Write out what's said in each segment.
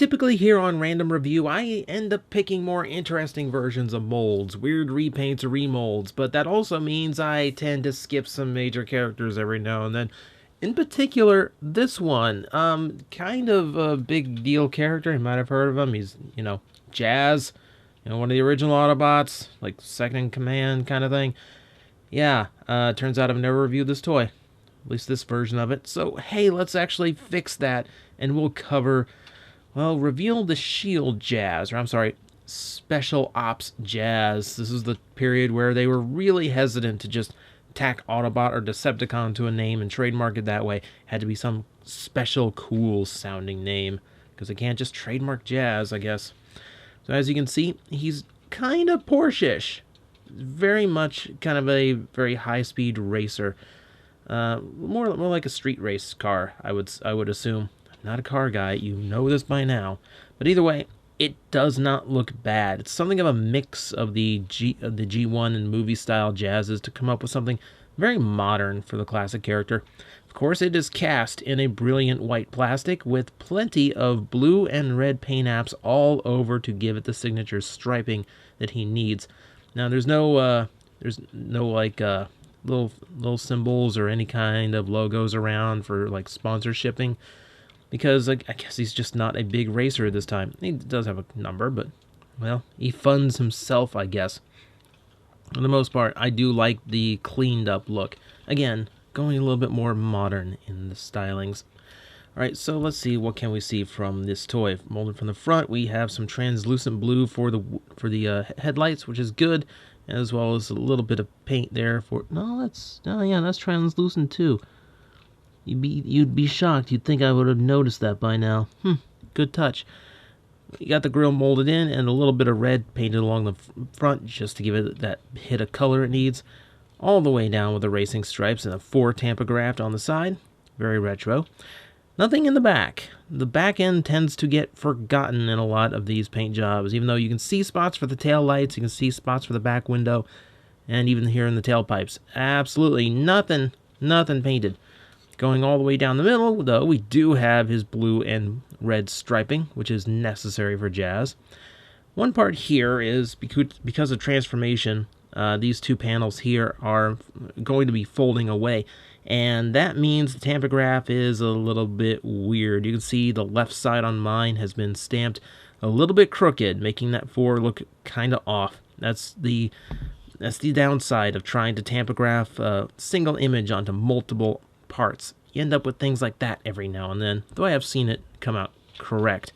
typically here on Random Review, I end up picking more interesting versions of molds, weird repaints or remolds, but that also means I tend to skip some major characters every now and then. In particular, this one, kind of a big deal character. You might have heard of him. He's, Jazz, one of the original Autobots, like second in command kind of thing. Yeah, turns out I've never reviewed this toy, at least this version of it. So, hey, let's actually fix that, and we'll cover, well, reveal the Shield Jazz, or I'm sorry, Special Ops Jazz. This is the period where they were really hesitant to just tack Autobot or Decepticon to a name and trademark it that way. It had to be some special, cool sounding name, because they can't just trademark Jazz, I guess. So as you can see, he's kind of Porsche-ish. Very much kind of a very high-speed racer. More like a street race car, I would assume. Not a car guy, you know this by now. But either way, it does not look bad. It's something of a mix of the G1 and movie-style Jazzes to come up with something very modern for the classic character. Of course, it is cast in a brilliant white plastic with plenty of blue and red paint apps all over to give it the signature striping that he needs. Now, there's no like little symbols or any kind of logos around for like sponsorshipping, because I guess he's just not a big racer this time. He does have a number, but well, he funds himself, I guess. For the most part, I do like the cleaned up look. Again, going a little bit more modern in the stylings. Alright, so let's see, what can we see from this toy? Molded from the front, we have some translucent blue for the headlights, which is good, as well as a little bit of paint there for... that's translucent too. You'd be shocked. You'd think I would have noticed that by now. Good touch. You got the grill molded in and a little bit of red painted along the front just to give it that hit of color it needs. All the way down with the racing stripes and a 4 Tampograph on the side. Very retro. Nothing in the back. The back end tends to get forgotten in a lot of these paint jobs, even though you can see spots for the tail lights, you can see spots for the back window, and even here in the tailpipes. Absolutely nothing painted. Going all the way down the middle, though, we do have his blue and red striping, which is necessary for Jazz. One part here is because of transformation, these two panels here are going to be folding away, and that means the tampograph is a little bit weird. You can see the left side on mine has been stamped a little bit crooked, making that 4 look kind of off. That's the downside of trying to tampograph a single image onto multiple parts. You end up with things like that every now and then, though I have seen it come out correct.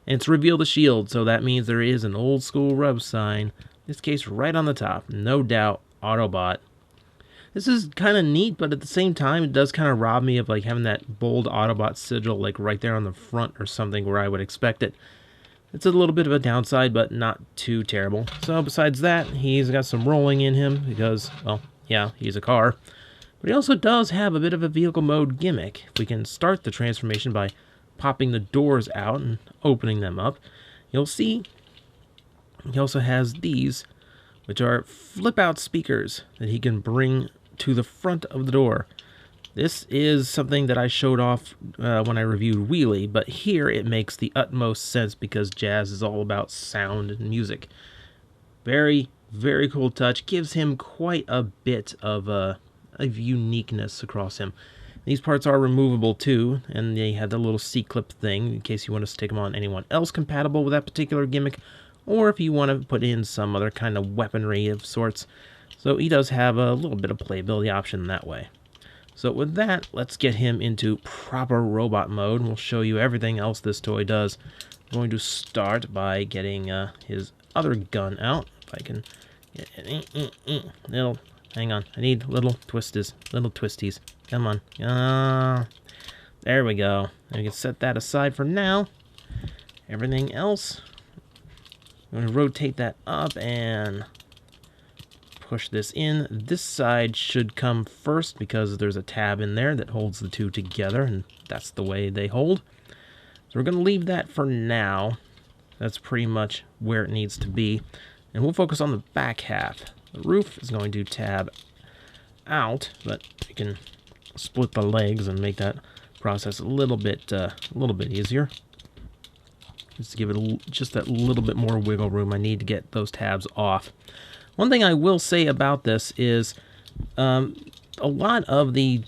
And it's reveal the shield, so that means there is an old school rub sign, in this case right on the top, no doubt Autobot. This is kind of neat, but at the same time it does kind of rob me of like having that bold Autobot sigil like right there on the front or something where I would expect it. It's a little bit of a downside, but not too terrible. So besides that, he's got some rolling in him because, well, yeah, he's a car. But he also does have a bit of a vehicle mode gimmick. If we can start the transformation by popping the doors out and opening them up, you'll see he also has these, which are flip-out speakers that he can bring to the front of the door. This is something that I showed off when I reviewed Wheelie, but here it makes the utmost sense because Jazz is all about sound and music. Very, very cool touch. Gives him quite a bit of uniqueness across him. These parts are removable too, and they have the little C-clip thing in case you want to stick them on anyone else compatible with that particular gimmick, or if you want to put in some other kind of weaponry of sorts. So he does have a little bit of playability option that way. So with that, let's get him into proper robot mode, and we'll show you everything else this toy does. I'm going to start by getting his other gun out. If I can get hang on, I need little twisties. Come on. There we go. And we can set that aside for now. Everything else, I'm going to rotate that up and push this in. This side should come first because there's a tab in there that holds the two together, and that's the way they hold. So we're going to leave that for now. That's pretty much where it needs to be. And we'll focus on the back half. The roof is going to tab out, but we can split the legs and make that process a little bit easier. just to give it just that little bit more wiggle room. I need to get those tabs off. One thing I will say about this is a lot of the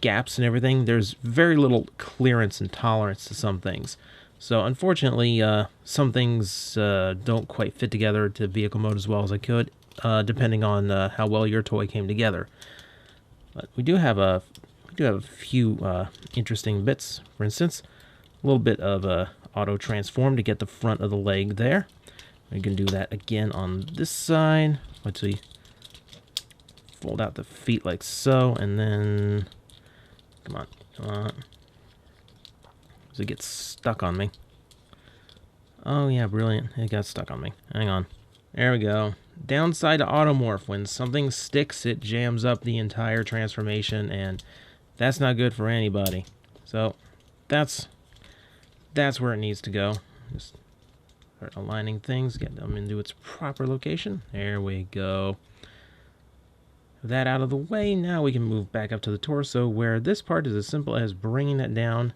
gaps and everything, there's very little clearance and tolerance to some things. So unfortunately, some things don't quite fit together to vehicle mode as well as I could, depending on how well your toy came together. But we do have a few interesting bits. For instance, a little bit of auto transform to get the front of the leg there. We can do that again on this side. Let's see. Fold out the feet like so, and then come on. Does it get stuck on me? Oh yeah, brilliant. It got stuck on me. Hang on. There we go. Downside to automorph: when something sticks, it jams up the entire transformation, and that's not good for anybody. So that's where it needs to go. Just start aligning things, get them into its proper location. There we go. With that out of the way, now we can move back up to the torso, where this part is as simple as bringing it down.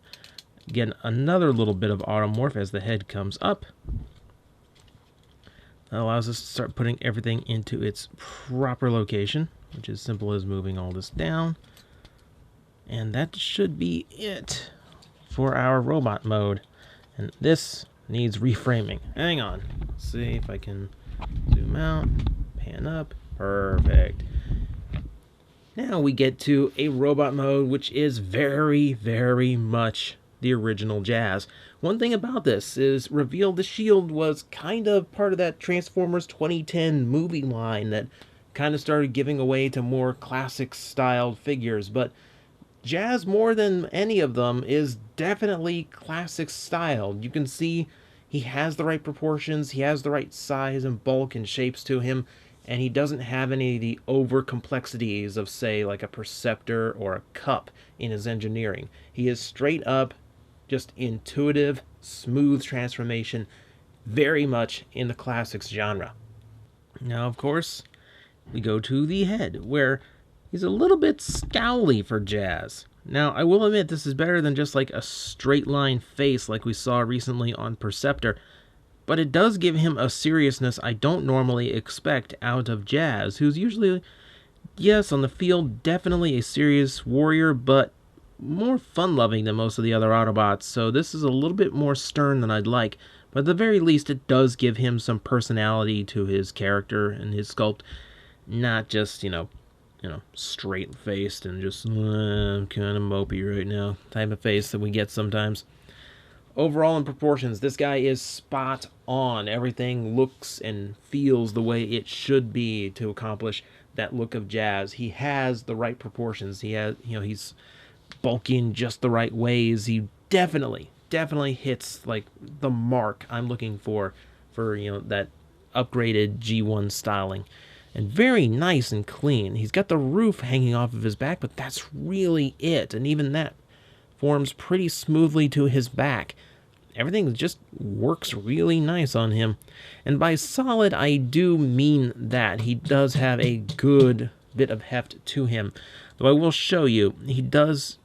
Get another little bit of automorph as the head comes up. That allows us to start putting everything into its proper location, which is simple as moving all this down. And that should be it for our robot mode. And this needs reframing. Hang on. Let's see if I can zoom out, pan up. Perfect. Now we get to a robot mode, which is very, very much the original Jazz. One thing about this is Reveal the Shield was kind of part of that Transformers 2010 movie line that kind of started giving away to more classic styled figures, but Jazz, more than any of them, is definitely classic styled. You can see he has the right proportions, he has the right size and bulk and shapes to him, and he doesn't have any of the over complexities of, say, like a Perceptor or a Cup in his engineering. He is straight up just intuitive, smooth transformation, very much in the classics genre. Now, of course, we go to the head, where he's a little bit scowly for Jazz. Now, I will admit this is better than just like a straight line face like we saw recently on Perceptor, but it does give him a seriousness I don't normally expect out of Jazz, who's usually, yes, on the field, definitely a serious warrior, but more fun-loving than most of the other Autobots, so this is a little bit more stern than I'd like, but at the very least it does give him some personality to his character and his sculpt, not just, you know, straight-faced and just, I'm kind of mopey right now type of face that we get sometimes. Overall, in proportions, this guy is spot on. Everything looks and feels the way it should be to accomplish that look of Jazz. He has the right proportions. He has, he's bulky in just the right ways. He definitely hits like the mark I'm looking for that upgraded G1 styling. And very nice and clean. He's got the roof hanging off of his back, but that's really it. And even that forms pretty smoothly to his back. Everything just works really nice on him. And by solid, I do mean that. He does have a good bit of heft to him. Though I will show you, he does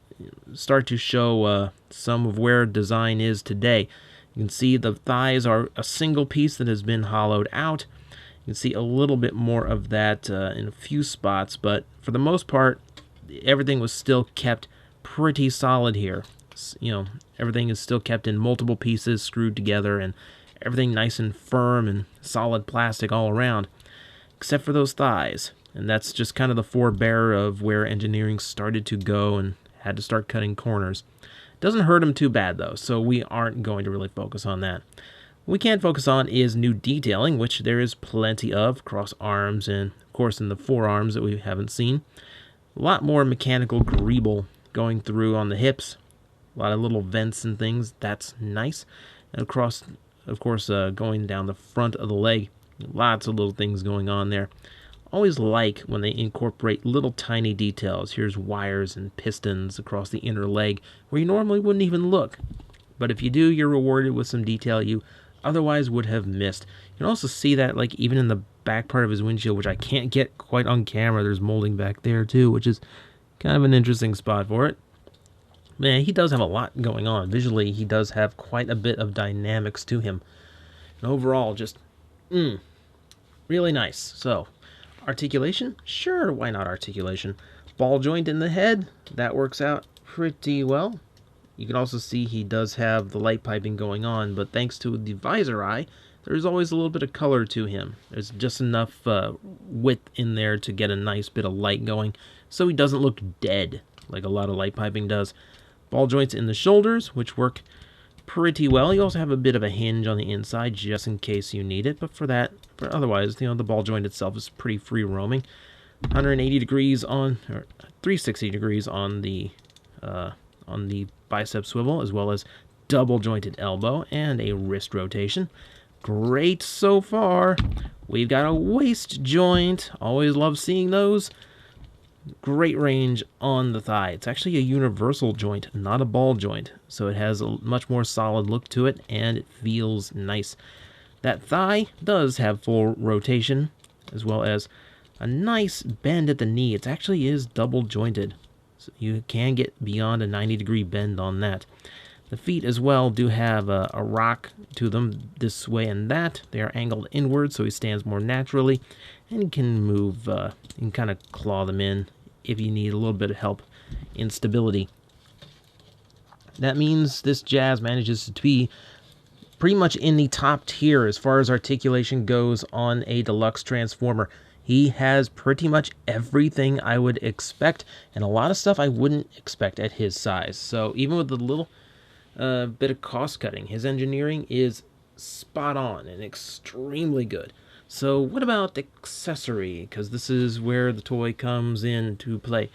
start to show some of where design is today. You can see the thighs are a single piece that has been hollowed out. You can see a little bit more of that in a few spots, but for the most part, everything was still kept pretty solid here. Everything is still kept in multiple pieces, screwed together, and everything nice and firm and solid plastic all around, except for those thighs. And that's just kind of the forebearer of where engineering started to go and had to start cutting corners. Doesn't hurt him too bad, though, so we aren't going to really focus on that. What we can focus on is new detailing, which there is plenty of across arms and, of course, in the forearms that we haven't seen. A lot more mechanical greeble going through on the hips. A lot of little vents and things. That's nice. And across, of course, going down the front of the leg. Lots of little things going on there. Always like when they incorporate little tiny details. Here's wires and pistons across the inner leg where you normally wouldn't even look. But if you do, you're rewarded with some detail you otherwise would have missed. You can also see that like even in the back part of his windshield, which I can't get quite on camera. There's molding back there too, which is kind of an interesting spot for it. Man, he does have a lot going on. Visually, he does have quite a bit of dynamics to him. And overall, just, really nice. So, articulation? Sure, why not articulation? Ball joint in the head? That works out pretty well. You can also see he does have the light piping going on, but thanks to the visor eye, there's always a little bit of color to him. There's just enough width in there to get a nice bit of light going, so he doesn't look dead like a lot of light piping does. Ball joints in the shoulders, which work pretty well. You also have a bit of a hinge on the inside just in case you need it, but for otherwise, the ball joint itself is pretty free roaming. 180 degrees on, or 360 degrees on the bicep swivel, as well as double jointed elbow and a wrist rotation. Great so far. We've got a waist joint. Always love seeing those. Great range on the thigh. It's actually a universal joint, not a ball joint, so it has a much more solid look to it, and it feels nice. That thigh does have full rotation, as well as a nice bend at the knee. It actually is double jointed, so you can get beyond a 90-degree bend on that. The feet as well do have a rock to them this way and that. They are angled inward, so he stands more naturally, and you can move, you can kind of claw them in if you need a little bit of help in stability. That means this Jazz manages to be pretty much in the top tier as far as articulation goes on a deluxe Transformer. He has pretty much everything I would expect, and a lot of stuff I wouldn't expect at his size. So even with the little bit of cost cutting, his engineering is spot on and extremely good. So what about Accessory? Because this is where the toy comes into play.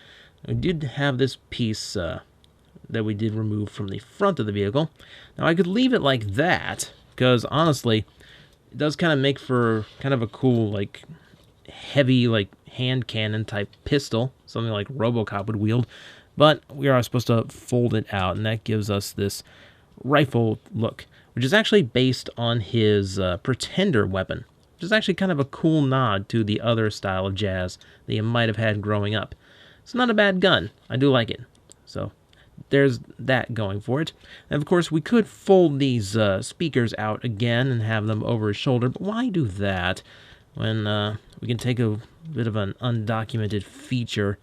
We did have this piece that we did remove from the front of the vehicle. Now I could leave it like that, because honestly, it does kind of make for kind of a cool, like, heavy, like, hand cannon type pistol, something like RoboCop would wield. But we are supposed to fold it out, and that gives us this rifle look, which is actually based on his Pretender weapon, which is actually kind of a cool nod to the other style of Jazz that you might have had growing up. It's not a bad gun. I do like it. So there's that going for it. And of course, we could fold these speakers out again and have them over his shoulder, but why do that when we can take a bit of an undocumented feature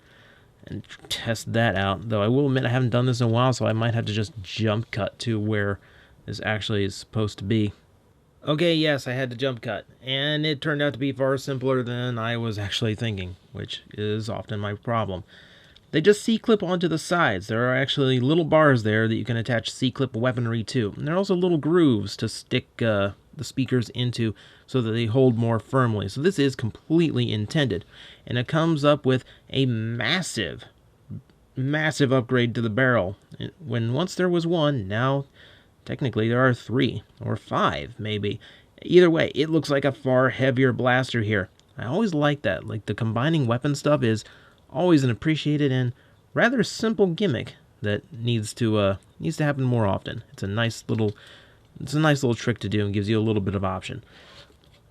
and test that out? Though I will admit I haven't done this in a while, so I might have to just jump cut to where this actually is supposed to be. Okay, yes, I had to jump cut, and it turned out to be far simpler than I was actually thinking, which is often my problem. They just C-clip onto the sides. There are actually little bars there that you can attach C-clip weaponry to. And there are also little grooves to stick the speakers into so that they hold more firmly. So this is completely intended. And it comes up with a massive upgrade to the barrel. When once there was one, now technically there are 3 or 5 maybe. Either way, it looks like a far heavier blaster here. I always like that. Like, the combining weapon stuff is always an appreciated and rather simple gimmick that needs to happen more often. It's a nice little trick to do and gives you a little bit of option.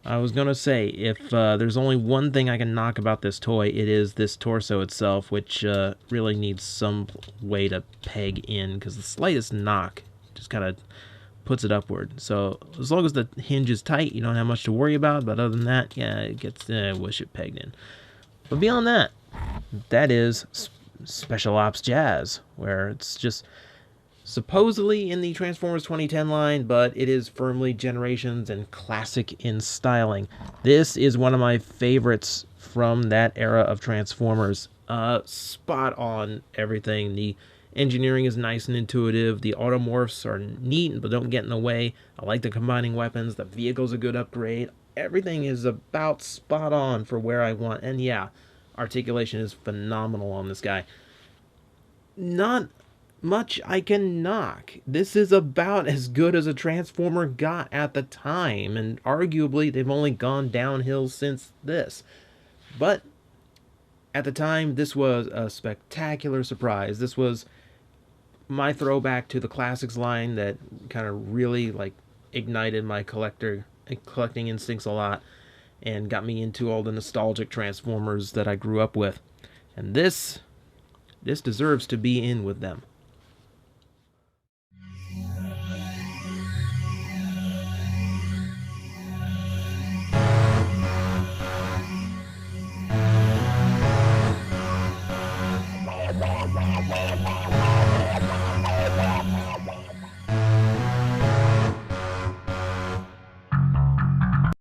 I was gonna say, if there's only one thing I can knock about this toy, it is this torso itself, which really needs some way to peg in, because the slightest knock just kind of puts it upward. So as long as the hinge is tight, you don't have much to worry about. But other than that, yeah, it gets wish it pegged in. But beyond that, that is Special Ops Jazz, where it's just supposedly in the Transformers 2010 line, but it is firmly Generations and classic in styling. This is one of my favorites from that era of Transformers. Spot on everything. The engineering is nice and intuitive. The automorphs are neat but don't get in the way. I like the combining weapons. The vehicle's a good upgrade. Everything is about spot on for where I want. And yeah, articulation is phenomenal on this guy. Not much I can knock. This is about as good as a Transformer got at the time, and arguably they've only gone downhill since this. But at the time, this was a spectacular surprise. This was my throwback to the classics line that kind of really, like, ignited my collecting instincts a lot and got me into all the nostalgic Transformers that I grew up with. And this deserves to be in with them.